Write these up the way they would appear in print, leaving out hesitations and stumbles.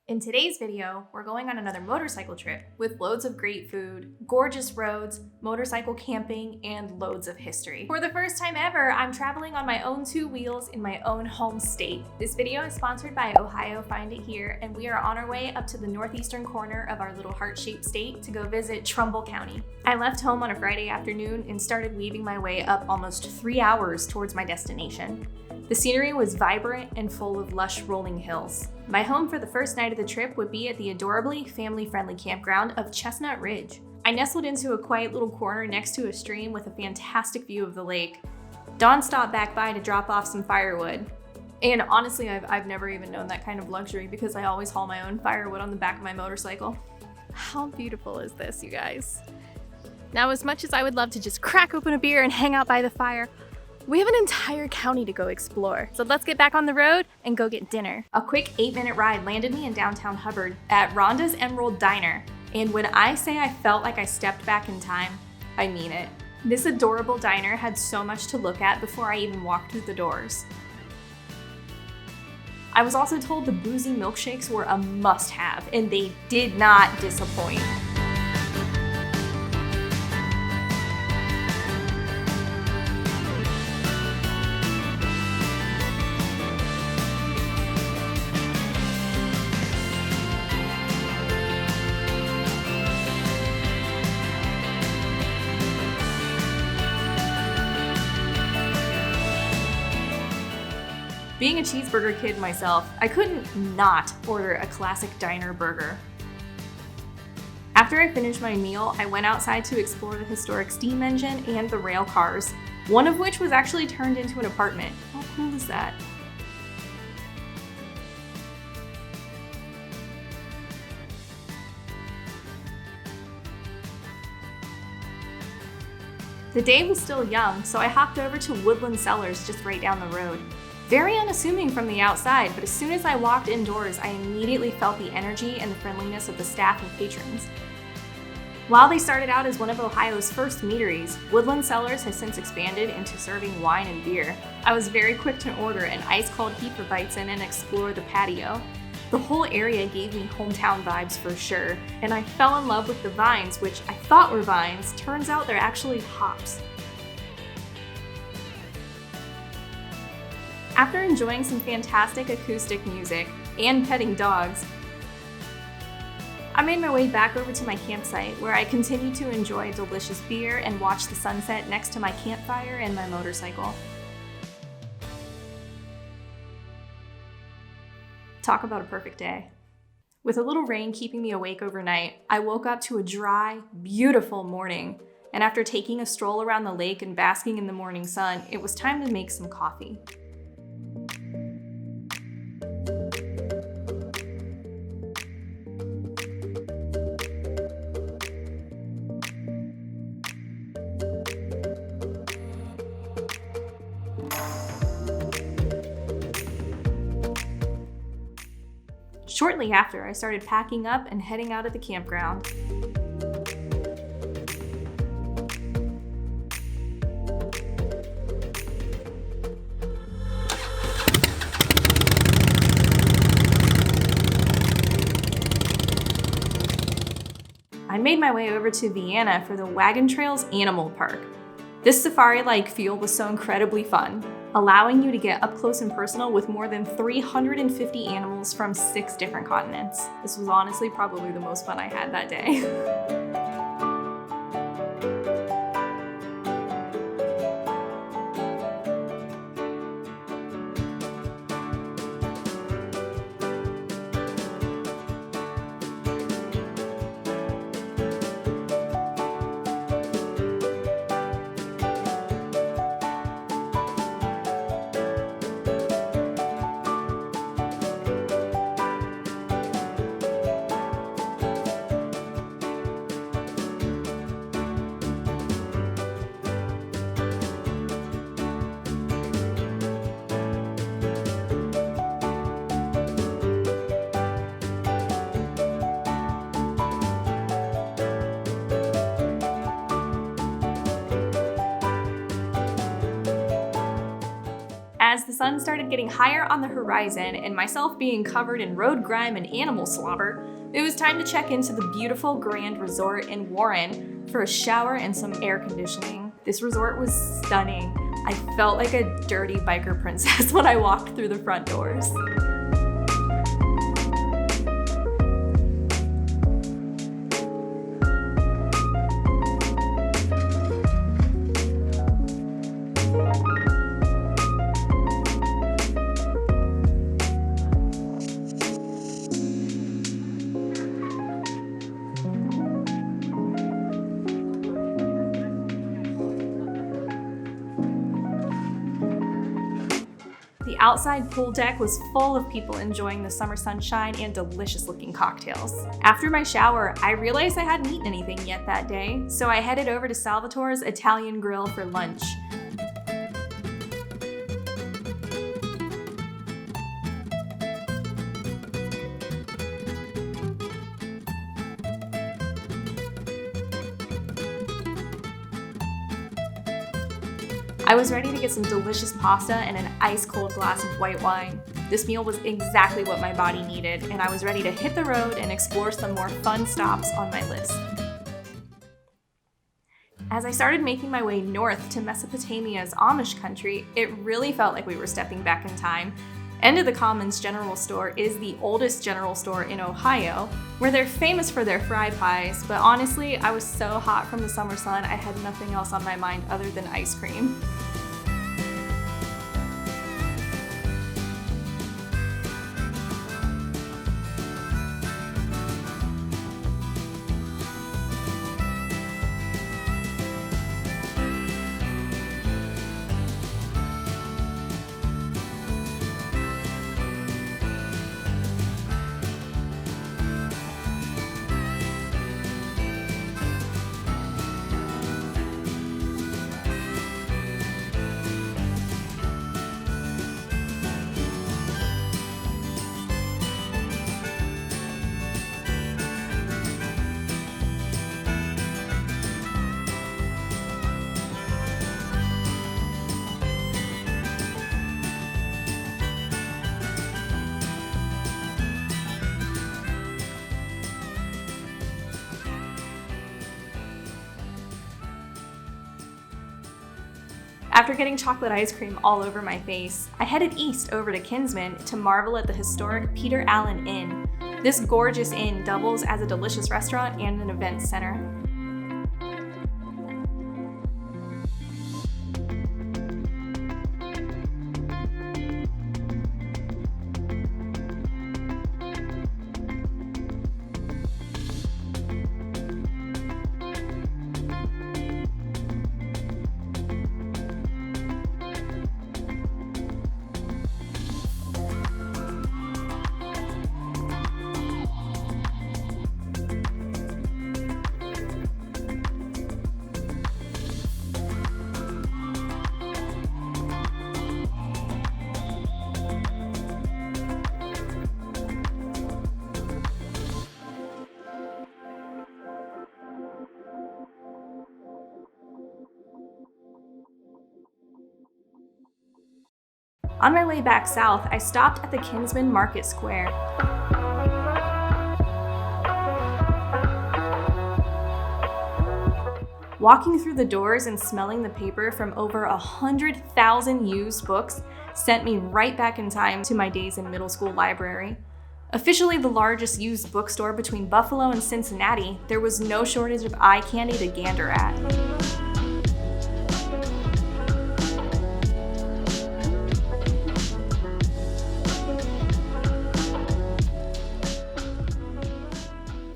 In today's video, we're going on another motorcycle trip with loads of great food, gorgeous roads, motorcycle camping, and loads of history. For the first time ever, I'm traveling on my own two wheels in my own home state. This video is sponsored by Ohio Find It Here, and we are on our way up to the northeastern corner of our little heart-shaped state to go visit Trumbull County. I left home on a Friday afternoon and started weaving my way up almost 3 hours towards my destination. The scenery was vibrant and full of lush rolling hills. My home for the first night of the trip would be at the adorably family-friendly campground of Chestnut Ridge. I nestled into a quiet little corner next to a stream with a fantastic view of the lake. Dawn stopped back by to drop off some firewood. And honestly, I've never even known that kind of luxury because I always haul my own firewood on the back of my motorcycle. How beautiful is this, you guys? Now, as much as I would love to just crack open a beer and hang out by the fire, we have an entire county to go explore. So let's get back on the road and go get dinner. A quick 8-minute ride landed me in downtown Hubbard at Rhondas Emerald Diner. And when I say I felt like I stepped back in time, I mean it. This adorable diner had so much to look at before I even walked through the doors. I was also told the boozy milkshakes were a must-have, and they did not disappoint. Being a cheeseburger kid myself, I couldn't not order a classic diner burger. After I finished my meal, I went outside to explore the historic steam engine and the rail cars, one of which was actually turned into an apartment. How cool is that? The day was still young, so I hopped over to Woodland Cellars just right down the road. Very unassuming from the outside, but as soon as I walked indoors, I immediately felt the energy and the friendliness of the staff and patrons. While they started out as one of Ohio's first meaderies, Woodland Cellars has since expanded into serving wine and beer. I was very quick to order an ice-cold Hefeweizen and explore the patio. The whole area gave me hometown vibes for sure, and I fell in love with the vines, which I thought were vines. Turns out they're actually hops. After enjoying some fantastic acoustic music and petting dogs, I made my way back over to my campsite where I continued to enjoy delicious beer and watch the sunset next to my campfire and my motorcycle. Talk about a perfect day. With a little rain keeping me awake overnight, I woke up to a dry, beautiful morning, and after taking a stroll around the lake and basking in the morning sun, it was time to make some coffee. Shortly after, I started packing up and heading out of the campground. I made my way over to Vienna for the Wagon Trails Animal Park. This safari-like feel was so incredibly fun, allowing you to get up close and personal with more than 350 animals from 6 different continents. This was honestly probably the most fun I had that day. sun started getting higher on the horizon and myself being covered in road grime and animal slobber, it was time to check into the beautiful Grand Resort in Warren for a shower and some air conditioning. This resort was stunning. I felt like a dirty biker princess when I walked through the front doors. The outside pool deck was full of people enjoying the summer sunshine and delicious looking cocktails. After my shower, I realized I hadn't eaten anything yet that day, so I headed over to Salvatore's Italian Grill for lunch. I was ready to get some delicious pasta and an ice-cold glass of white wine. This meal was exactly what my body needed, and I was ready to hit the road and explore some more fun stops on my list. As I started making my way north to Mesopotamia's Amish country, it really felt like we were stepping back in time. End of the Commons General Store is the oldest general store in Ohio, where they're famous for their fry pies, but honestly, I was so hot from the summer sun, I had nothing else on my mind other than ice cream. After getting chocolate ice cream all over my face, I headed east over to Kinsman to marvel at the historic Peter Allen Inn. This gorgeous inn doubles as a delicious restaurant and an event center. On my way back south, I stopped at the Kinsman Market Square. Walking through the doors and smelling the paper from over 100,000 used books sent me right back in time to my days in middle school library. Officially the largest used bookstore between Buffalo and Cincinnati, there was no shortage of eye candy to gander at.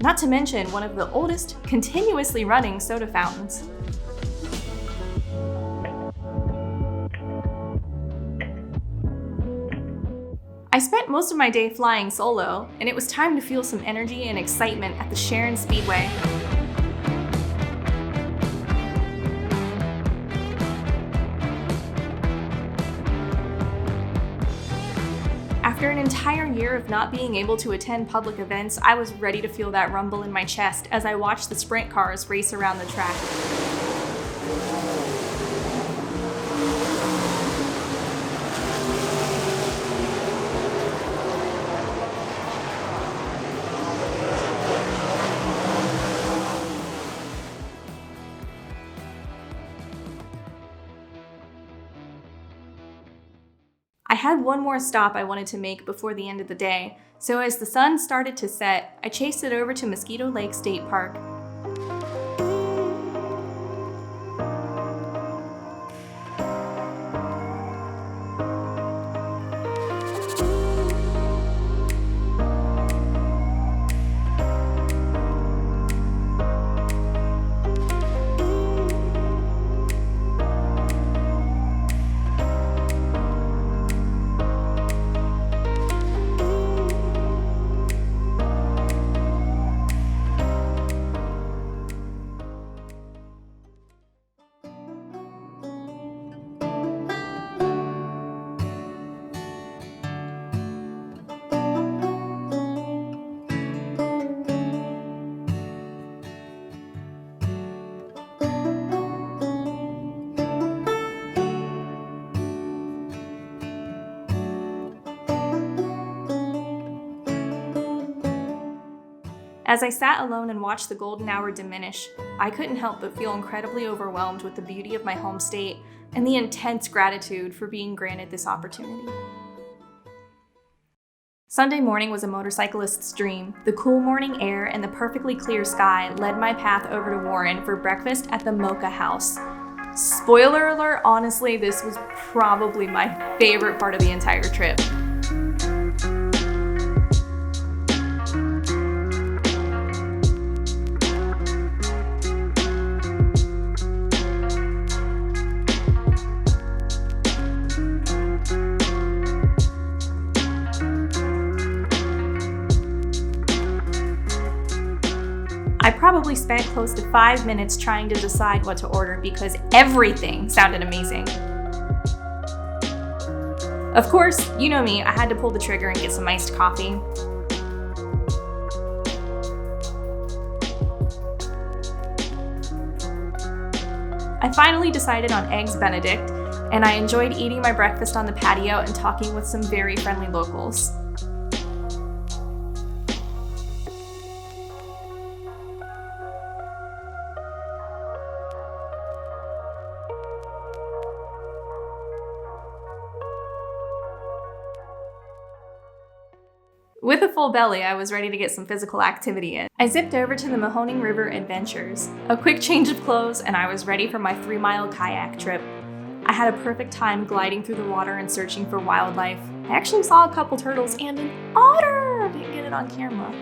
Not to mention one of the oldest, continuously running soda fountains. I spent most of my day flying solo, and it was time to feel some energy and excitement at the Sharon Speedway. After an entire year of not being able to attend public events, I was ready to feel that rumble in my chest as I watched the sprint cars race around the track. had one more stop I wanted to make before the end of the day, so as the sun started to set, I chased it over to Mosquito Lake State Park. As I sat alone and watched the golden hour diminish, I couldn't help but feel incredibly overwhelmed with the beauty of my home state and the intense gratitude for being granted this opportunity. Sunday morning was a motorcyclist's dream. The cool morning air and the perfectly clear sky led my path over to Warren for breakfast at the Mocha House. Spoiler alert, honestly, this was probably my favorite part of the entire trip. I probably spent close to 5 minutes trying to decide what to order because everything sounded amazing. Of course, you know me, I had to pull the trigger and get some iced coffee. I finally decided on Eggs Benedict, and I enjoyed eating my breakfast on the patio and talking with some very friendly locals. With a full belly, I was ready to get some physical activity in. I zipped over to the Mahoning River Adventures. A quick change of clothes and I was ready for my 3-mile kayak trip. I had a perfect time gliding through the water and searching for wildlife. I actually saw a couple turtles and an otter! I didn't get it on camera.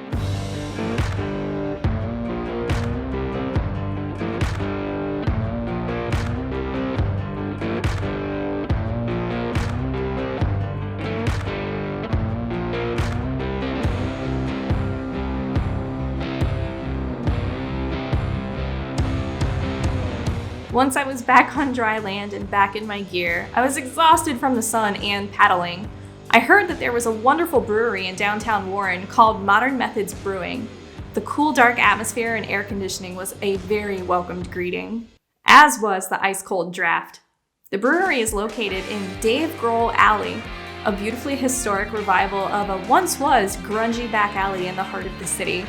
Once I was back on dry land and back in my gear, I was exhausted from the sun and paddling. I heard that there was a wonderful brewery in downtown Warren called Modern Methods Brewing. The cool, dark atmosphere and air conditioning was a very welcomed greeting, as was the ice-cold draft. The brewery is located in Dave Grohl Alley, a beautifully historic revival of a once-was grungy back alley in the heart of the city.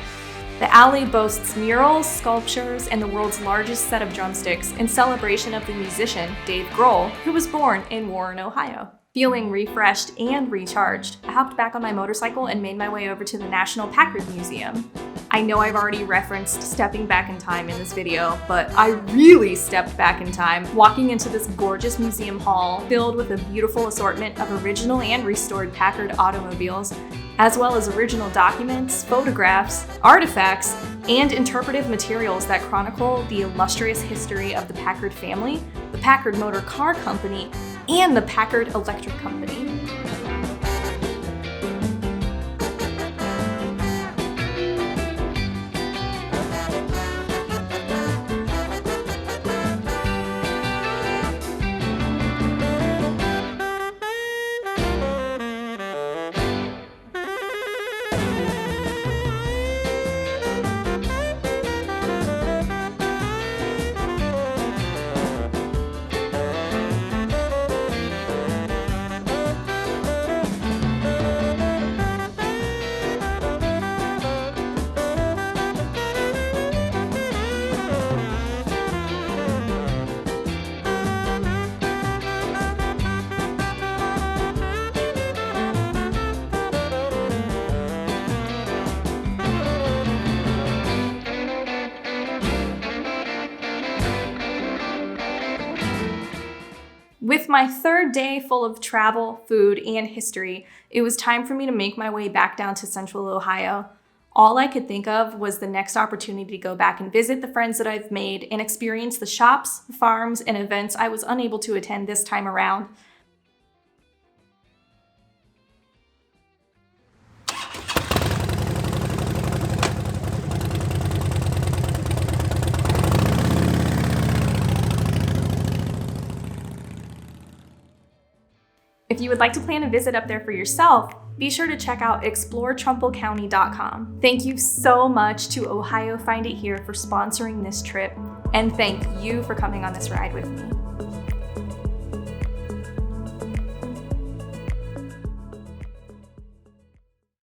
The alley boasts murals, sculptures, and the world's largest set of drumsticks in celebration of the musician Dave Grohl, who was born in Warren, Ohio. Feeling refreshed and recharged, I hopped back on my motorcycle and made my way over to the National Packard Museum. I know I've already referenced stepping back in time in this video, but I really stepped back in time, walking into this gorgeous museum hall filled with a beautiful assortment of original and restored Packard automobiles, as well as original documents, photographs, artifacts, and interpretive materials that chronicle the illustrious history of the Packard family, the Packard Motor Car Company, and the Packard Electric Company. With my third day full of travel, food, and history, it was time for me to make my way back down to Central Ohio. All I could think of was the next opportunity to go back and visit the friends that I've made and experience the shops, farms, and events I was unable to attend this time around. If you would like to plan a visit up there for yourself, be sure to check out exploretrumbullcounty.com. Thank you so much to Ohio Find It Here for sponsoring this trip, and thank you for coming on this ride with me.